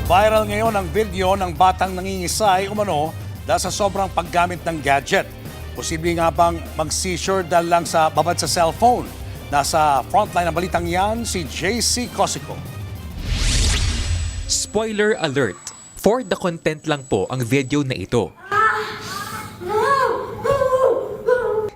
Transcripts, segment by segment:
Viral ngayon ang video ng batang nangingisay umano dahil sa sobrang paggamit ng gadget. Posible nga bang mag-seizure dahil lang sa babad sa cellphone? Nasa frontline ng balitang yan si JC Cosico. Spoiler alert! For the content lang po ang video na ito.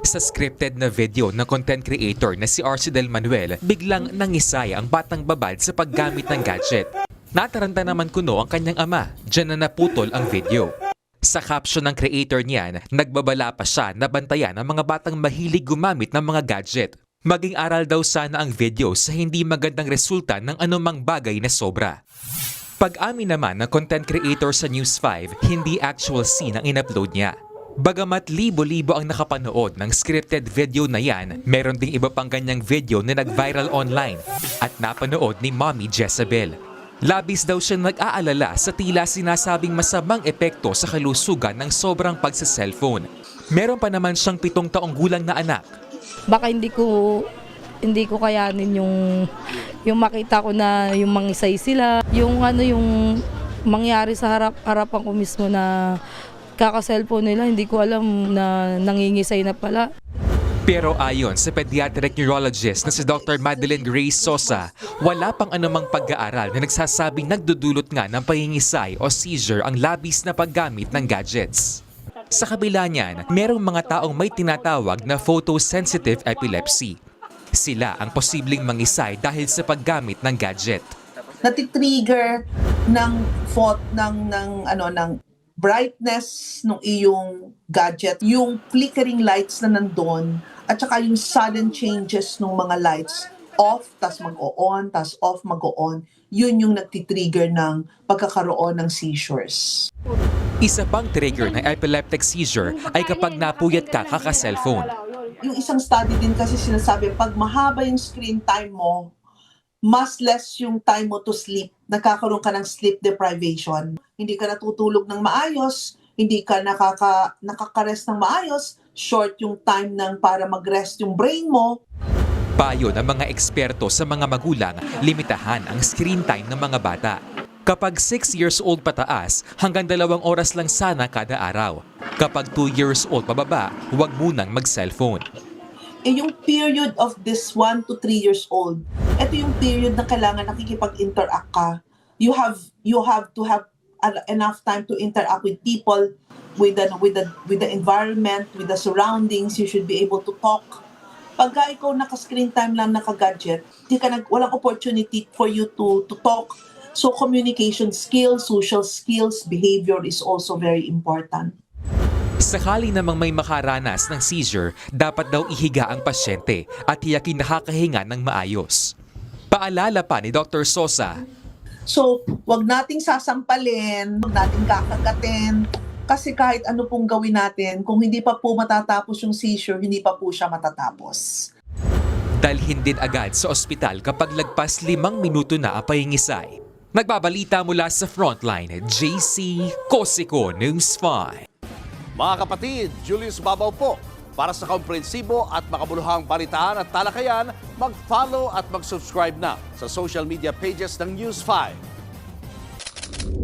Sa scripted na video ng content creator na si RC Del Manuel, biglang nangisay ang batang babad sa paggamit ng gadget. Nataranta naman kuno ang kanyang ama, dyan na naputol ang video. Sa caption ng creator niyan, nagbabala pa siya na bantayan ang mga batang mahilig gumamit ng mga gadget. Maging aral daw sana ang video sa hindi magandang resulta ng anumang bagay na sobra. Pag-amin naman ng content creator sa News 5, hindi actual scene ang in-upload niya. Bagamat libo-libo ang nakapanood ng scripted video na yan, meron ding iba pang ganyang video na nag-viral online at napanood ni Mommy Jezebel. Labis daw siya nag-aalala sa tila sinasabing masamang epekto sa kalusugan ng sobrang pagsa-cellphone. Meron pa naman siyang 7 taong gulang na anak. Baka hindi ko kayanin yung makita ko na yung mangisay sila, yung mangyari sa harapan ko mismo na kaka-cellphone nila, hindi ko alam na nangingisay na pala. Pero ayon sa pediatric neurologist na si Dr. Madeline Grace Sosa, wala pang anumang pag-aaral na nagsasabing nagdudulot nga ng pangingisay o seizure ang labis na paggamit ng gadgets. Sa kabila niyan, merong mga taong may tinatawag na photosensitive epilepsy. Sila ang posibleng mangisay dahil sa paggamit ng gadget. Natitrigger ng brightness ng iyong gadget, yung flickering lights na nandun, at saka yung sudden changes ng mga lights, off, tas mag-o-on, tas off, mag-o-on, yun yung nagtitrigger ng pagkakaroon ng seizures. Isa pang trigger ng epileptic seizure ay kapag napuyat ka kaka-cellphone. Yung isang study din kasi sinasabi, pag mahaba yung screen time mo, mas less yung time mo to sleep. Nagkakaroon ka ng sleep deprivation. Hindi ka natutulog ng maayos, hindi ka nakaka-rest ng maayos, short yung time para mag-rest yung brain mo. Payo ng mga eksperto sa mga magulang, limitahan ang screen time ng mga bata. Kapag 6 years old pataas, hanggang 2 oras lang sana kada araw. Kapag 2 years old pababa, huwag munang mag-cellphone. Yung period of this 1 to 3 years old, ito yung period na kailangan nakikipag-interact ka. You have to have enough time to interact with people, with the environment, with the surroundings. You should be able to talk. Pagka ikaw naka-screen time lang, naka-gadget, walang opportunity for you to talk. So communication skills, social skills, behavior is also very important. Sakali namang may makaranas ng seizure, dapat daw ihiga ang pasyente at tiyakin nakakahinga ng maayos. Paalala pa ni Dr. Sosa. So, wag nating sasampalin, wag nating kakagatin, kasi kahit ano pong gawin natin, kung hindi pa po matatapos yung seizure, hindi pa po siya matatapos. Dalhin din agad sa ospital kapag lagpas 5 minuto na ang pangingisay. Nagbabalita mula sa Frontline, JC Cosico, News 5. Mga kapatid, Julius Babaw po. Para sa komprehensibo at makabuluhang balitaan at talakayan, mag-follow at mag-subscribe na sa social media pages ng News 5.